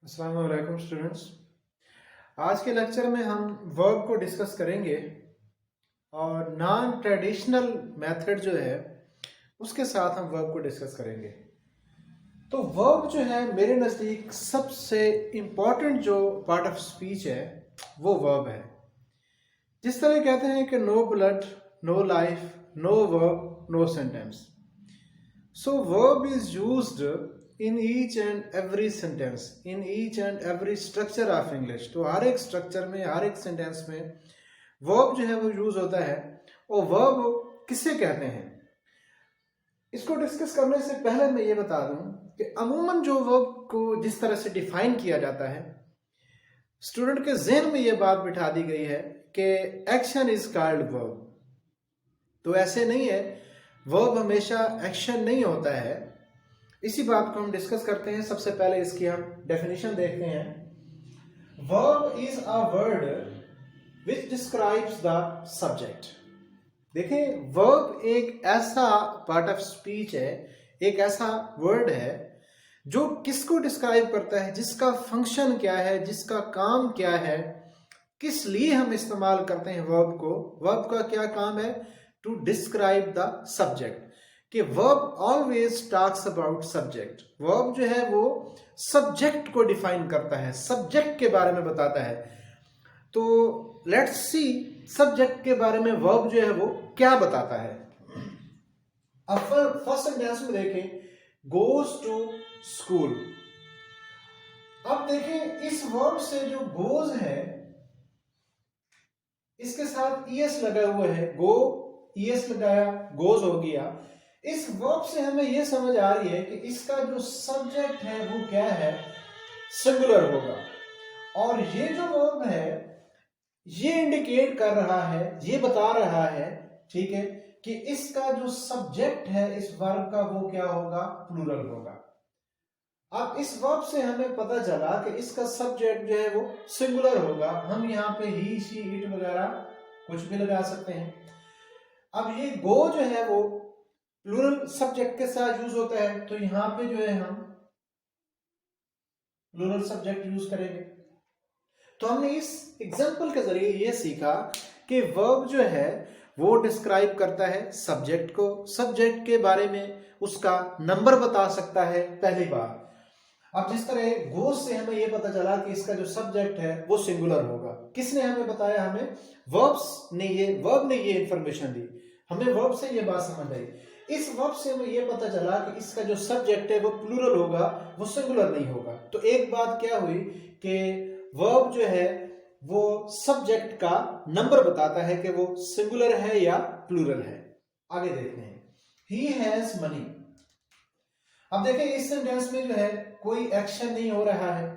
अस्सलाम वालेकुम स्टूडेंट्स। आज के लेक्चर में हम वर्ब को डिस्कस करेंगे और नॉन ट्रेडिशनल मेथड जो है उसके साथ हम वर्ब को डिस्कस करेंगे। तो वर्ब जो है मेरे नज़दीक सबसे इम्पॉर्टेंट जो पार्ट ऑफ स्पीच है वो वर्ब है। जिस तरह कहते हैं कि no blood no life, no verb no sentence. So verb is used in each and every sentence, in each and every structure of English। तो हर एक स्ट्रक्चर में, हर एक सेंटेंस में verb जो है वो यूज होता है। और verb किसे कहते हैं, इसको डिस्कस करने से पहले मैं ये बता दूं कि अमूमन जो verb को जिस तरह से डिफाइन किया जाता है, स्टूडेंट के जहन में ये बात बिठा दी गई है कि एक्शन इज कॉल्ड वर्ब। तो ऐसे नहीं है, वर्ब हमेशा एक्शन नहीं होता है। इसी बात को हम डिस्कस करते हैं। सबसे पहले इसकी हम डेफिनेशन देखते हैं। Verb is a word which describes the subject. देखें, वर्ब एक ऐसा पार्ट ऑफ स्पीच है, एक ऐसा वर्ड है जो किसको डिस्क्राइब करता है, जिसका फंक्शन क्या है, जिसका काम क्या है, किस लिए हम इस्तेमाल करते हैं वर्ब को। वर्ब का क्या काम है? To describe the subject. कि verb always talks about subject. Verb जो है वो सब्जेक्ट को डिफाइन करता है, सब्जेक्ट के बारे में बताता है। तो लेट्स सी सब्जेक्ट के बारे में वर्ब जो है वो क्या बताता है। अब फर्स्ट सेंटेंस में देखें, गोज टू स्कूल। अब देखें, इस वर्ब से जो गोज है इसके साथ ईएस लगा हुआ है, गो ईएस लगाया, गोज हो गया। इस वर्ब से हमें यह समझ आ रही है कि इसका जो सब्जेक्ट है वो क्या है, सिंगुलर होगा। और ये जो वर्ब है ये इंडिकेट कर रहा है, ये बता रहा है, ठीक है, कि इसका जो सब्जेक्ट है इस वर्ब का वो क्या होगा, प्लूरल होगा। अब इस वर्ब से हमें पता चला कि इसका सब्जेक्ट जो है वो सिंगुलर होगा। हम यहाँ पे ही, शी, इट वगैरह कुछ भी लगा सकते हैं। अब ये गो जो है वो प्लूरल सब्जेक्ट के साथ यूज होता है, तो यहां पे जो है हम प्लूरल सब्जेक्ट यूज करेंगे। तो हमने इस एग्जांपल के जरिए ये सीखा कि वर्ब जो है वो डिस्क्राइब करता है सब्जेक्ट को, सब्जेक्ट के बारे में उसका नंबर बता सकता है, पहली बार। अब जिस तरह गोज से हमें यह पता चला कि इसका जो सब्जेक्ट है वो सिंगुलर होगा। किसने हमें बताया? हमें वर्ब ने ये इंफॉर्मेशन दी, हमें वर्ब से ये बात समझ आई। इस वर्ब से हमें यह पता चला कि इसका जो सब्जेक्ट है वो प्लूरल होगा, वो सिंगुलर नहीं होगा। तो एक बात क्या हुई कि वर्ब जो है वो सब्जेक्ट का नंबर बताता है कि वो सिंगुलर है या प्लूरल है। आगे देखते हैं, ही हैज मनी। अब देखें, इस सेंटेंस में जो है कोई एक्शन नहीं हो रहा है,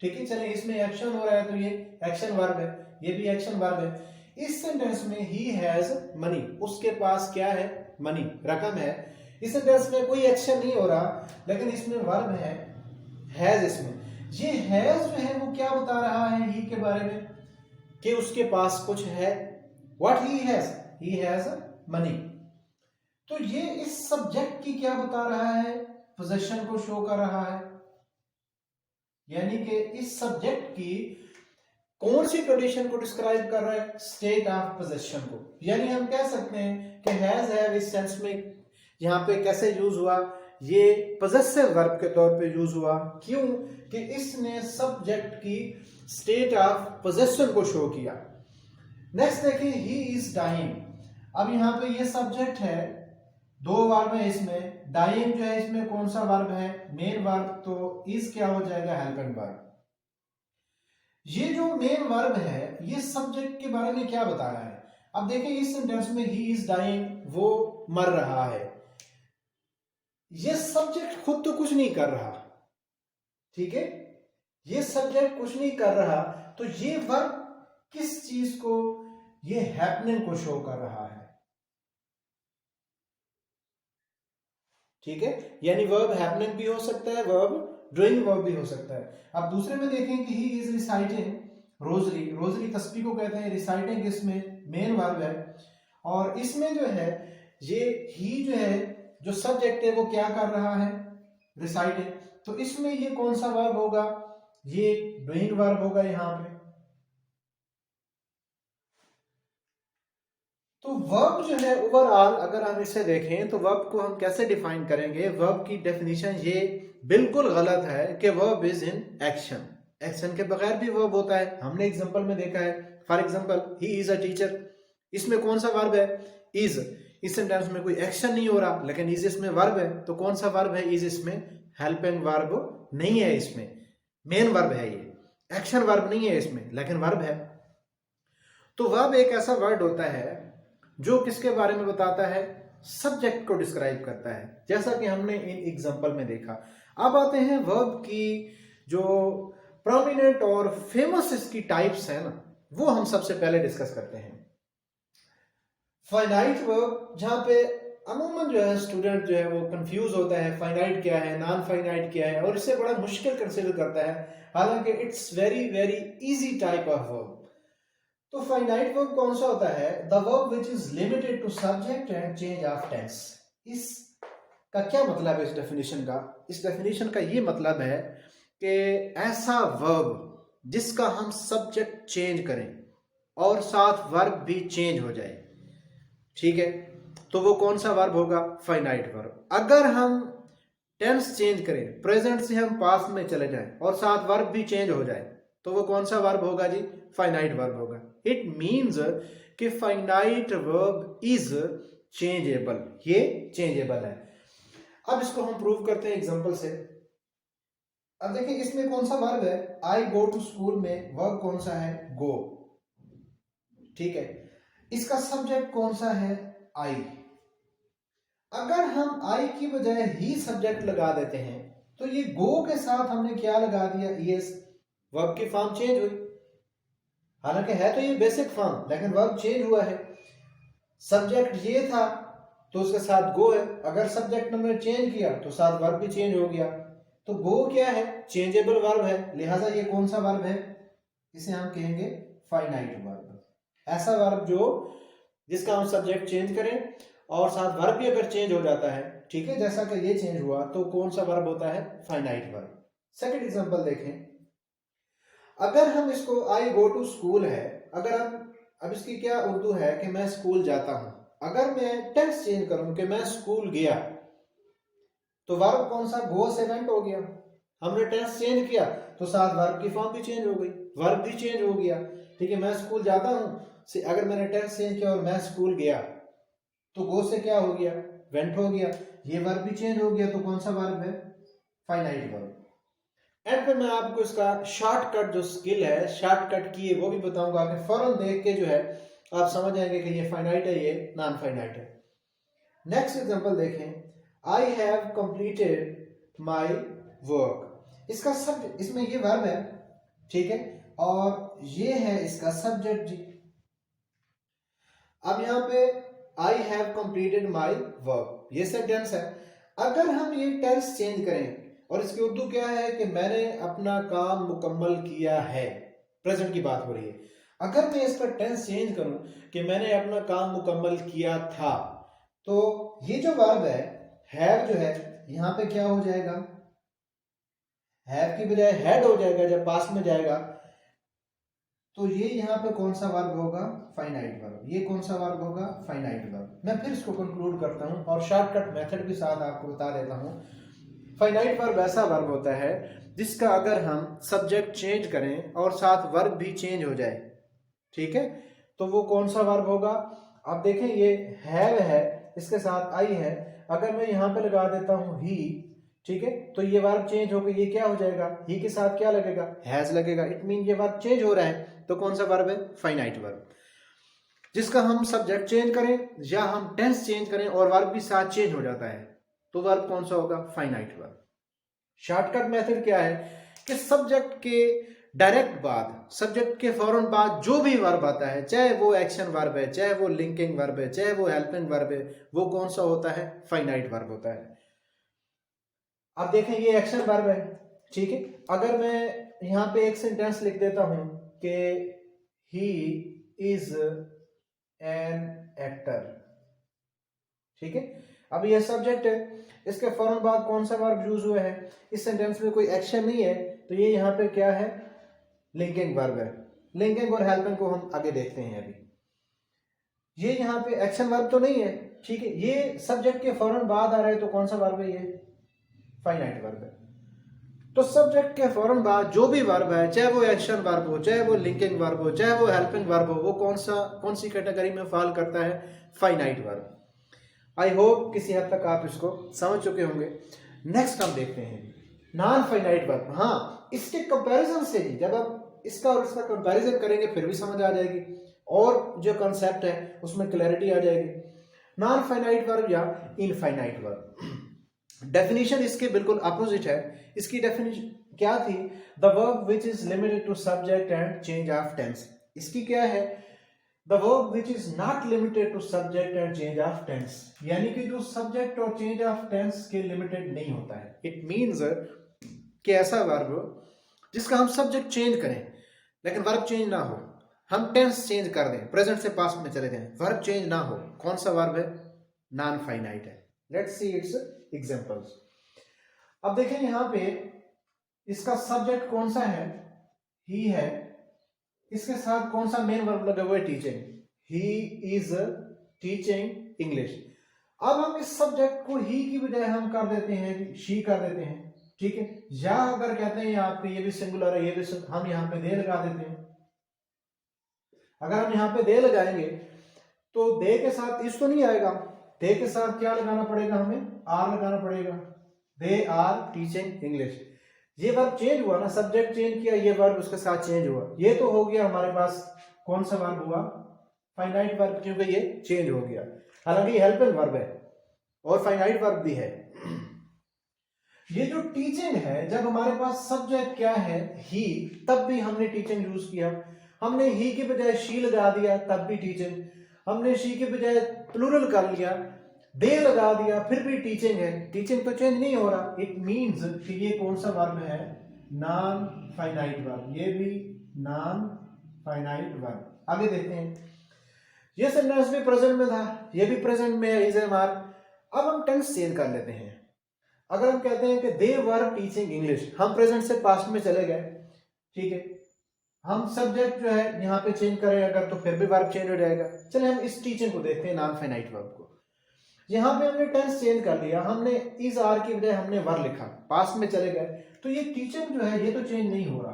ठीक है, चलिए इसमें एक्शन हो रहा है तो ये एक्शन वर्ब है, ये भी एक्शन वर्ब है। इस सेंटेंस में ही हैज मनी, उसके पास क्या है? मनी, रकम है। इस सेंटेंस में कोई एक्शन नहीं हो रहा, लेकिन इसमें वर्ब है हैज। इसमें ये हैज जो है वो क्या बता रहा है ही के बारे में, कि उसके पास कुछ है। What he has money. तो ये इस सब्जेक्ट की क्या बता रहा है? पोजीशन को शो कर रहा है। यानी कि इस सब्जेक्ट की कौन सी कंडीशन को डिस्क्राइब कर रहा है? स्टेट ऑफ पोजीशन को। यानी हम कह सकते हैं कि हैव इस सेंस में यहां पे कैसे यूज हुआ? ये पोजेसिव वर्ब के तौर पे यूज हुआ। क्यों? कि इसने सब्जेक्ट की स्टेट ऑफ पोजीशन को शो किया। नेक्स्ट देखिए, ही इज डाइंग। अब यहां पे ये सब्जेक्ट है, दो वर्ब है इसमें। डाइंग जो है इसमें कौन सा वर्ब है? Main verb. तो इज क्या हो जाएगा? Helping verb. ये जो मेन वर्ब है ये सब्जेक्ट के बारे में क्या बता रहा है? अब देखिए, इस सेंटेंस में ही इज डाइंग, वो मर रहा है। ये सब्जेक्ट खुद तो कुछ नहीं कर रहा, ठीक है, ये सब्जेक्ट कुछ नहीं कर रहा। तो ये वर्ब किस चीज को, ये हैपनिंग को शो कर रहा है, ठीक है। यानी वर्ब हैपनिंग भी हो सकता है, वर्ब डूइंग वर्ब भी हो सकता है। अब दूसरे में देखें कि he is reciting rosary. Rosary तस्बीह को कहते हैं, रिसाइटिंग इसमें मेन वर्ब है। और इसमें जो है ये ही जो है जो सब्जेक्ट है वो क्या कर रहा है? रिसाइटिंग। तो इसमें ये कौन सा वर्ब होगा? ये डूइंग वर्ब होगा यहां पे। तो वर्ब जो है ओवरऑल अगर हम इसे देखें तो वर्ब को हम कैसे डिफाइन करेंगे? वर्ब की डेफिनेशन ये बिल्कुल गलत है कि verb is in action. Action के बगैर भी वर्ब होता है, हमने एग्जांपल में देखा है। For example he is a teacher, इसमें कौन सा वर्ब है? इज। इस सेंटेंस में कोई एक्शन नहीं हो रहा, लेकिन इज इसमें वर्ब है, तो कौन सा वर्ब है? इज इसमें हेल्पिंग वर्ब नहीं है, इसमें मेन वर्ब है, ये एक्शन वर्ब नहीं है इसमें, लेकिन वर्ब है। तो वर्ब एक ऐसा वर्ड होता है जो किसके बारे में बताता है? सब्जेक्ट को डिस्क्राइब करता है, जैसा कि हमने इन एग्जांपल में देखा। अब आते हैं वर्ब की जो प्रोमिनेंट और फेमस इसकी टाइप्स है ना, वो हम सबसे पहले डिस्कस करते हैं। फाइनाइट वर्ब, जहां पे अमूमन जो है स्टूडेंट जो है वो कंफ्यूज होता है, फाइनाइट क्या है, नॉन फाइनाइट क्या है, और इसे बड़ा मुश्किल कंसिडर करता है, हालांकि it's very very easy type of verb. तो फाइनाइट वर्ब कौन सा होता है? The verb which is limited to subject and change of tense. इसका क्या मतलब है इस डेफिनेशन का? इस डेफिनेशन का ये मतलब है कि ऐसा वर्ब जिसका हम सब्जेक्ट चेंज करें और साथ वर्ब भी चेंज हो जाए, ठीक है, तो वो कौन सा वर्ब होगा? Finite verb. अगर हम टेंस चेंज करें, प्रेजेंट से हम पास्ट में चले जाएं और साथ वर्ब भी चेंज हो जाए, तो वो कौन सा वर्ब होगा जी? फाइनाइट वर्ब होगा। इट मीन्स कि फाइनाइट वर्ब इज चेंजेबल, ये चेंजेबल है। अब इसको हम प्रूव करते हैं एग्जांपल से। अब देखिए इसमें कौन सा वर्ब है? आई गो टू स्कूल में वर्ब कौन सा है? गो, ठीक है। इसका सब्जेक्ट कौन सा है? आई। अगर हम आई की बजाय ही सब्जेक्ट लगा देते हैं तो ये गो के साथ हमने क्या लगा दिया? ईएस। वर्ब की फॉर्म चेंज हुई, हालांकि है तो ये बेसिक फॉर्म, लेकिन वर्ब चेंज हुआ है। सब्जेक्ट ये था तो उसके साथ गो है, अगर सब्जेक्ट हमने चेंज किया तो साथ वर्ब भी चेंज हो गया। तो गो क्या है? चेंजेबल वर्ब है, लिहाजा ये कौन सा वर्ब है? इसे हम कहेंगे फाइनाइट वर्ब। ऐसा वर्ब जो जिसका हम सब्जेक्ट चेंज करें और साथ वर्ब भी अगर चेंज हो जाता है, ठीक है, जैसा कि ये चेंज हुआ, तो कौन सा वर्ब होता है? Finite verb. सेकंड एग्जांपल देखें। अगर हम इसको आई गो टू स्कूल है, अगर हम अब इसकी क्या उर्दू है कि मैं स्कूल जाता हूं, अगर मैं टेंस चेंज करूं कि मैं स्कूल गया, तो वर्ब कौन सा? गो से वेंट हो गया। हमने टेंस चेंज किया तो साथ वर्ब की फॉर्म भी चेंज हो गई, वर्ब भी चेंज हो गया, ठीक है। मैं स्कूल जाता हूं से अगर मैंने टेंस चेंज किया और मैं स्कूल गया, तो गो से क्या हो गया? वेंट हो गया, ये वर्ब भी चेंज हो गया, तो कौन सा वर्ब है? Finite verb. एंड पे मैं आपको इसका शॉर्टकट जो स्किल है, शॉर्टकट की है, वो भी बताऊंगा कि फौरन देख के जो है आप समझ जाएंगे कि ये फाइनाइट है, ये नॉन फाइनाइट है। नेक्स्ट एग्जांपल देखें। I have completed my work. इसका सब, इसमें ये वर्ब है, ठीक है, और ये है इसका सब्जेक्ट जी। अब यहां पे I have completed my work, ये सेंटेंस है। अगर हम ये टेंस चेंज करें, और इसकी उर्दू क्या है कि मैंने अपना काम मुकम्मल किया है, प्रेजेंट की बात हो रही है। अगर मैं इसका टेंस चेंज करूं कि मैंने अपना काम मुकम्मल किया था, तो ये जो वर्ब है हैव जो है यहां पे क्या हो जाएगा? हैव की बजाय हैड हो जाएगा जब पास्ट में जाएगा। तो ये यहाँ पे कौन सा वर्ब होगा? Finite verb. ये कौन सा वर्ब होगा? Finite verb. मैं फिर इसको कंक्लूड करता हूं और शॉर्टकट मेथड के साथ आपको बता देता हूं। फाइनाइट वर्ब ऐसा वर्ब होता है जिसका अगर हम सब्जेक्ट चेंज करें और साथ वर्ब भी चेंज हो जाए, ठीक है, तो वो कौन सा वर्ब होगा? अब देखें ये हैव है, इसके साथ आई है, अगर मैं यहां पे लगा देता हूं ही, ठीक है, तो ये वर्ब चेंज होकर ये क्या हो जाएगा? ही के साथ क्या लगेगा? हैज लगेगा। इट मीन ये वर्ब चेंज हो रहा है, तो कौन सा वर्ब है? Finite verb. जिसका हम सब्जेक्ट चेंज करें या हम टेंस चेंज करें और वर्ब भी साथ चेंज हो जाता है, तो वर्ब कौन सा होगा? Finite verb. शॉर्टकट मेथड क्या है कि सब्जेक्ट के डायरेक्ट बाद, सब्जेक्ट के फौरन बाद जो भी वर्ब आता है, चाहे वो एक्शन वर्ब है, चाहे वो लिंकिंग वर्ब है, चाहे वो हेल्पिंग वर्ब है, वो कौन सा होता है? फाइनाइट वर्ब होता है। अब देखें ये एक्शन वर्ब है, ठीक है। अगर मैं यहां पे एक सेंटेंस लिख देता हूं कि ही इज एन एक्टर, ठीक है, अब ये सब्जेक्ट है, इसके फौरन बाद कौन सा वर्ब यूज हुआ है, इस सेंटेंस में कोई एक्शन नहीं है, तो ये यहाँ पे क्या है, लिंकिंग वर्ब है। लिंकिंग और हेल्पिंग को हम आगे देखते हैं। अभी ये यहाँ पे एक्शन वर्ब तो नहीं है, ठीक है, ये सब्जेक्ट के फौरन बाद आ रहा है, तो कौन सा वर्ब है, ये फाइनाइट वर्ब है। तो सब्जेक्ट के फौरन बाद जो भी वर्ब है, चाहे वो एक्शन वर्ब हो, चाहे वो लिंकिंग वर्ब हो, चाहे वो हेल्पिंग वर्ब हो, वो कौन सी कैटेगरी में फॉल करता है, फाइनाइट वर्ब। आई होप किसी हद तक आप इसको समझ चुके होंगे। नेक्स्ट हम देखते हैं नॉन फाइनाइट वर्ब। हाँ, इसके कंपैरिजन से ही, जब आप इसका और इसका कंपैरिजन करेंगे फिर भी समझ आ जाएगी, और जो कंसेप्ट है उसमें क्लैरिटी आ जाएगी। नॉन फाइनाइट वर्ब या इनफाइनाइट वर्ब, डेफिनेशन इसके बिल्कुल अपोजिट है। इसकी डेफिनेशन क्या थी, the verb which is limited to subject and change of tense. इसकी क्या है, the verb which is not limited to subject and change of tense, यानी कि जो सब्जेक्ट और चेंज ऑफ टेंस के लिमिटेड नहीं होता है। इट मीन्स कि ऐसा वर्ब जिसका हम सब्जेक्ट चेंज करें लेकिन वर्ब चेंज ना हो, हम टेंस चेंज कर दें, प्रेजेंट से पास्ट में चले जाएं, वर्ब चेंज ना हो, कौन सा वर्ब है, नॉन फाइनाइट है। Let's see it's examples. अब देखें यहाँ पे इसका सब्जेक्ट कौन सा है, ही है, इसके साथ कौन सा मेन वर्ब लगा हुआ है, teaching, he is teaching English. अब हम इस सब्जेक्ट को ही की बजाय हम कर देते हैं शी कर देते हैं, ठीक है, या अगर कहते हैं यहाँ पे ये भी सिंगुलर है, ये भी हम यहाँ पे दे लगा देते हैं। अगर हम यहाँ पे दे लगाएंगे तो दे के साथ इस तो नहीं आएगा, दे के साथ क्या लगाना पड़ेगा, हमें आर लगाना पड़ेगा, दे आर टीचिंग इंग्लिश। ये वर्ब चेंज हुआ ना, सब्जेक्ट चेंज किया, ये वर्ब उसके साथ चेंज हुआ, ये तो हो गया हमारे पास कौन सा वर्ब हुआ, फाइनाइट वर्ब, क्योंकि ये चेंज हो गया। हालांकि हेल्पिंग वर्ब है और फाइनाइट वर्ब भी है। ये जो टीचिंग है, जब हमारे पास सब्जेक्ट क्या है, ही, तब भी हमने टीचिंग यूज किया। हमने ही के बजाय शी लगा दिया, तब भी टीचिंग। हमने शी के बजाय प्लूरल कर लिया, दे लगा दिया, फिर भी टीचिंग है। टीचिंग तो चेंज नहीं हो रहा। इट मीन्स कि ये कौन सा वर्ब है, नॉन फाइनाइट वर्ब, ये भी नॉन फाइनाइट वर्ब। आगे देखते हैं, ये सेंटेंस भी प्रेजेंट में था, ये भी प्रेजेंट में है, इज एम आर। अब हम टेंस चेंज कर लेते हैं। अगर हम कहते हैं कि दे वर टीचिंग इंग्लिश, हम प्रेजेंट से पास्ट में चले गए, ठीक है, हम सब्जेक्ट जो है यहाँ पे चेंज करें अगर, तो फिर भी वर्ब चेंज हो जाएगा। चले हम इस टीचिंग को देखते हैं, नॉन फाइनाइट वर्ब को। यहाँ पे हमने टेंस चेंज कर लिया, हमने इज आर की बजाय हमने वर लिखा, पास्ट में चले गए, तो ये टीचिंग जो है ये तो चेंज नहीं हो रहा,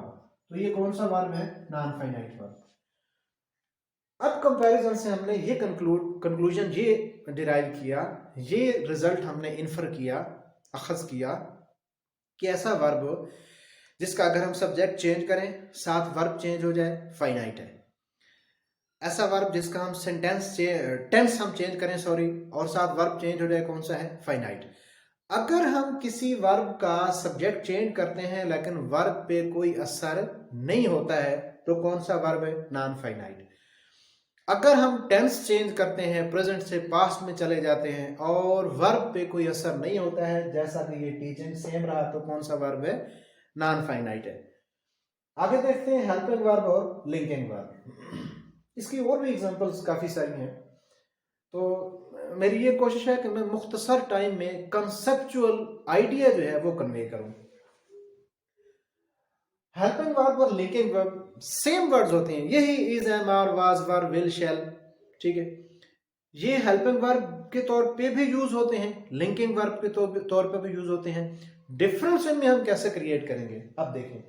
तो ये कौन सा वर्ब है, नॉन फाइनाइट वर्ब। अब कंपैरिजन से हमने ये कंक्लूजन ये डिराइव किया, ये रिजल्ट हमने इन्फर किया, अखज किया कि ऐसा वर्ब जिसका अगर हम सब्जेक्ट चेंज करें साथ वर्ब चेंज हो जाए, फाइनाइट है। ऐसा वर्ब जिसका हम टेंस हम चेंज करें और साथ वर्ब चेंज हो जाए, कौन सा है, फाइनाइट। अगर हम किसी वर्ब का सब्जेक्ट चेंज करते हैं लेकिन वर्ब पे कोई असर नहीं होता है, तो कौन सा वर्ब है, नॉन फाइनाइट। अगर हम टेंस चेंज करते हैं, प्रेजेंट से पास्ट में चले जाते हैं और वर्ब पे कोई असर नहीं होता है, जैसा कि ये टीचिंग सेम रहा, तो कौन सा वर्ब है, नॉन फाइनाइट है। आगे देखते हैं हेल्पिंग वर्ब और लिंकिंग वर्ब। इसकी और भी एग्जांपल्स काफी सारी हैं, तो मेरी ये कोशिश है कि मैं मुख्तसर टाइम में कंसेप्चुअल आइडिया जो है वो कन्वे करूं। हेल्पिंग वर्ब और लिंकिंग वर्ब सेम वर्ड्स होते हैं, यही is, am, are, was, were, will, shall, ठीक है। ये हेल्पिंग वर्ब के तौर पे भी यूज होते हैं, लिंकिंग वर्ब के तौर पे भी यूज होते हैं। डिफरेंस इनमें हम कैसे क्रिएट करेंगे, अब देखें।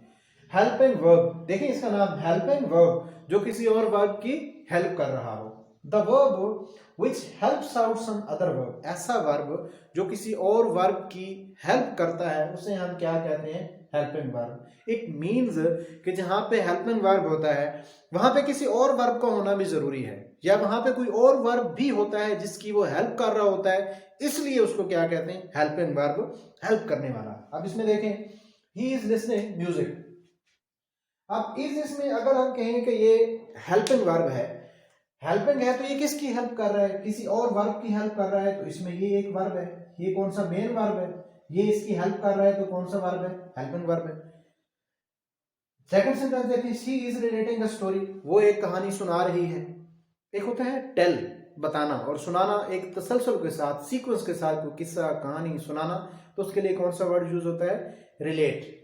हेल्पिंग वर्ब, देखें इसका नाम हेल्पिंग वर्ब, जो किसी और वर्ब की हेल्प कर रहा हो। The verb which helps out some other verb, ऐसा वर्ब जो किसी और वर्ब की हेल्प करता है, उसे हम क्या कहते हैं, हेल्पिंग वर्ब। इट मीन्स कि जहां पे हेल्पिंग वर्ब होता है वहां पे किसी और वर्ब का होना भी जरूरी है, या वहां पे कोई और वर्ब भी होता है जिसकी वो हेल्प कर रहा होता है, इसलिए उसको क्या कहते हैं, हेल्पिंग वर्ब, हेल्प करने वाला। अब इसमें देखें, ही इज लिसनिंग म्यूजिक। अब इसमें अगर हम कहें कि ये हेल्पिंग वर्ब है, हेल्पिंग है, तो ये किसकी हेल्प कर रहा है, किसी और वर्ब की हेल्प कर रहा है, तो इसमें ये एक वर्ब है, ये कौन सा, मेन वर्ब है, ये इसकी हेल्प कर रहा है, तो कौन सा वर्ब है, हेल्पिंग वर्ब है। सेकंड सेंटेंस देखिए, she is relating a story, वो एक कहानी सुना रही है। एक होता है टेल, बताना और सुनाना एक तसलसल के साथ, सीक्वेंस के साथ कोई किस्सा कहानी सुनाना, तो उसके लिए कौन सा वर्ड यूज होता है? रिलेट।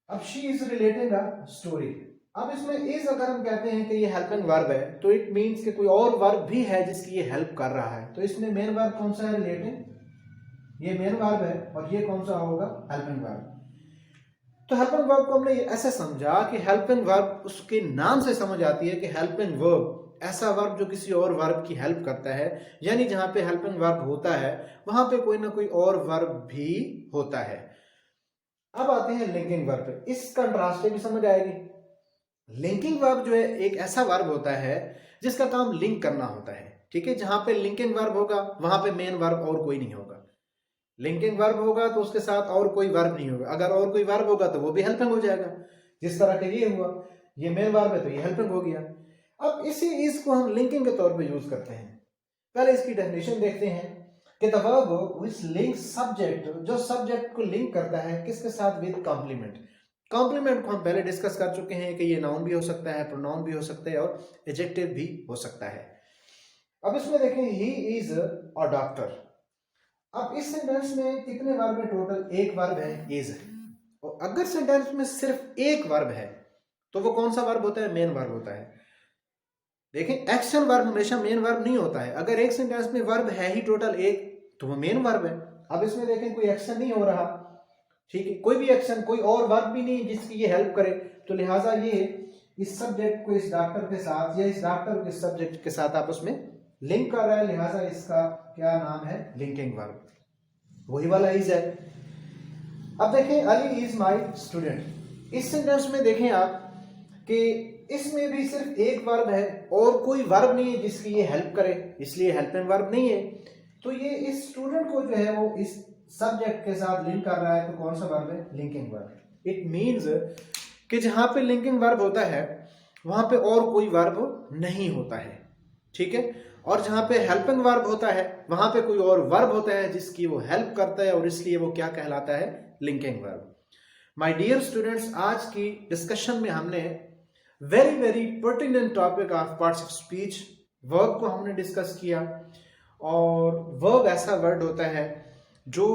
अब she is relating a story. अब इसमें इज अगर हम कहते हैं कि ये हेल्पिंग वर्ब है, तो इट मीन्स कि कोई और वर्ब भी है जिसकी ये हेल्प कर रहा है। तो इसमें मेन वर्ब कौन सा है? रिलेटिंग। ये मेन वर्ब है और ये कौन सा होगा? Helping verb. तो हेल्पिंग वर्ब को हमने ऐसे समझा कि हेल्पिंग वर्ब उसके नाम से समझ आती है कि हेल्पिंग वर्ब ऐसा वर्ब जो किसी और वर्ब की हेल्प करता है, यानी जहां पे हेल्पिंग वर्ब होता है वहां पे कोई ना कोई और वर्ब भी होता है। अब आते हैं लिंकिंग वर्ब पे। इस कंट्रास्ट भी समझ आएगी। लिंकिंग वर्ब जो है एक ऐसा वर्ब होता है जिसका काम लिंक करना होता है, ठीक है। जहां पे लिंकिंग वर्ब होगा वहां पे मेन वर्ब और कोई नहीं होगा। लिंकिंग वर्ब होगा तो उसके साथ और कोई वर्ब नहीं होगा। अगर और कोई वर्ब होगा तो वो भी हेल्पिंग हो जाएगा। जिस तरह के ये हुआ, ये मेन वर्ब है तो ये हेल्पिंग हो गया। अब इसी इज को हम लिंकिंग के तौर पे यूज करते हैं। पहले इसकी डेफिनेशन देखते हैं कि the verb which links subject, जो सब्जेक्ट को लिंक करता है किसके साथ? With complement. कॉम्प्लीमेंट को हम पहले डिस्कस कर चुके हैं कि ये नाउन भी हो सकता है, प्रोनाउन भी हो सकता है और एडजेक्टिव भी हो सकता है। अब इसमें देखें ही इज अ डॉक्टर। अब इस सेंटेंस में कितने वर्ब है? टोटल एक वर्ब है, इज है। और अगर सेंटेंस में सिर्फ एक वर्ब है तो वो कौन सा वर्ब होता है? मेन वर्ब होता है। देखें, एक्शन वर्ब हमेशा मेन वर्ब नहीं होता है। अगर एक सेंटेंस में वर्ब है ही टोटल एक तो वो मेन वर्ब है। अब इसमें देखें कोई एक्शन नहीं हो रहा, ठीक है, कोई भी एक्शन, कोई और वर्ब भी नहीं जिसकी ये हेल्प करे, तो लिहाजा ये इस सब्जेक्ट को इस डॉक्टर के साथ या इस डॉक्टर को इस सब्जेक्ट के साथ आपस में लिंक कर रहा है। लिहाजा इसका क्या नाम है? Linking verb. वही वाला इज है। अब देखें अली इज माई स्टूडेंट। इस सेंटेंस में देखें आप कि इसमें भी सिर्फ एक वर्ब है और कोई वर्ब नहीं है जिसकी ये हेल्प करे, इसलिए हेल्पिंग वर्ब नहीं है। तो ये इस स्टूडेंट को जो है वो इस सब्जेक्ट के साथ लिंक कर रहा है, तो कौन सा वर्ब है? Linking verb. इट मीन्स कि जहां पे लिंकिंग वर्ब होता है वहां पे और कोई वर्ब नहीं होता है, ठीक है। और जहां पे हेल्पिंग वर्ब होता है वहां पे कोई और वर्ब होता है जिसकी वो हेल्प करता है और इसलिए वो क्या कहलाता है? Linking verb. My dear students, आज की डिस्कशन में हमने very very pertinent topic of parts of speech, verb को हमने डिस्कस किया। और वर्ब ऐसा वर्ड होता है जो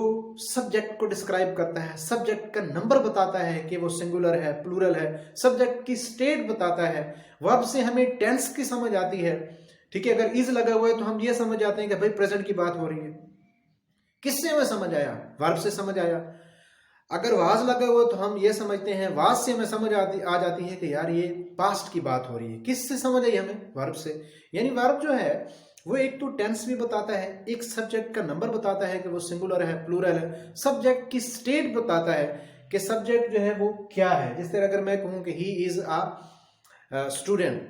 सब्जेक्ट को डिस्क्राइब करता है, सब्जेक्ट का नंबर बताता है कि वो सिंगुलर है, प्लूरल है, सब्जेक्ट की स्टेट बताता है। वर्ब से हमें टेंस की समझ आती है, ठीक है। अगर इज लगा हुआ है तो हम ये समझ जाते हैं कि भाई प्रेजेंट की बात हो रही है। किससे हमें समझ आया? वर्ब से समझ आया। अगर वाज लगा हुआ तो हम ये समझते हैं, वाज से हमें समझ आ जाती है कि यार ये पास्ट की बात हो रही है। किससे समझ आई हमें? वर्ब से। यानी वर्ब जो है वो एक तो टेंस भी बताता है, एक सब्जेक्ट का नंबर बताता है कि वो सिंगुलर है, प्लूरल है, सब्जेक्ट की स्टेट बताता है कि सब्जेक्ट जो है वो क्या है। जिस तरह अगर मैं कहूं कि ही इज अ स्टूडेंट,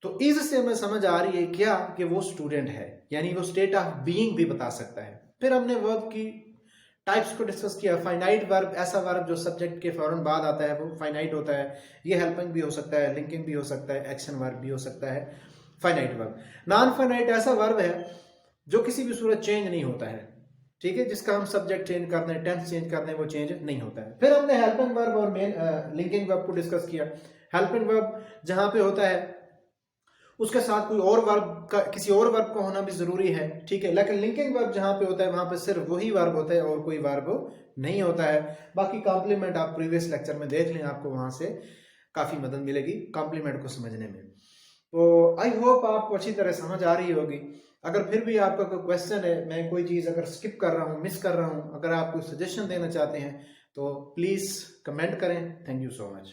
तो इज से हमें समझ आ रही है क्या? कि वो स्टूडेंट है, यानी वो स्टेट ऑफ बीइंग भी बता सकता है। फिर हमने वर्ब की टाइप्स को डिस्कस किया। फाइनाइट वर्ब, ऐसा वर्ब जो सब्जेक्ट के फौरन बाद आता है वो फाइनाइट होता है। ये हेल्पिंग भी हो सकता है, लिंकिंग भी हो सकता है, एक्शन वर्ब भी हो सकता है, फाइनाइट वर्ब। नॉन फाइनाइट ऐसा वर्ब है जो किसी भी सूरत चेंज नहीं होता है, ठीक है, जिसका हम सब्जेक्ट चेंज कर दें, टेंस चेंज कर दें, वो चेंज नहीं होता है। फिर हमने हेल्पिंग वर्ब और मेन लिंकिंग वर्ब को डिस्कस किया। हेल्पिंग वर्ब जहां पे होता है उसके साथ कोई और वर्ब का, किसी और वर्ब का होना भी जरूरी है, ठीक है। लेकिन लिंकिंग वर्ब जहां पे होता है वहां पे सिर्फ वही वर्ब होता है और कोई वर्ब नहीं होता है। बाकी कॉम्प्लीमेंट आप प्रीवियस लेक्चर में देख लें, आपको वहां से काफी मदद मिलेगी कॉम्प्लीमेंट को समझने में। तो आई होप आपको अच्छी तरह समझ आ रही होगी। अगर फिर भी आपका कोई क्वेश्चन है, मैं कोई चीज अगर स्किप कर रहा हूँ, मिस कर रहा हूँ, अगर आप कोई सजेशन देना चाहते हैं तो प्लीज कमेंट करें। Thank you so much.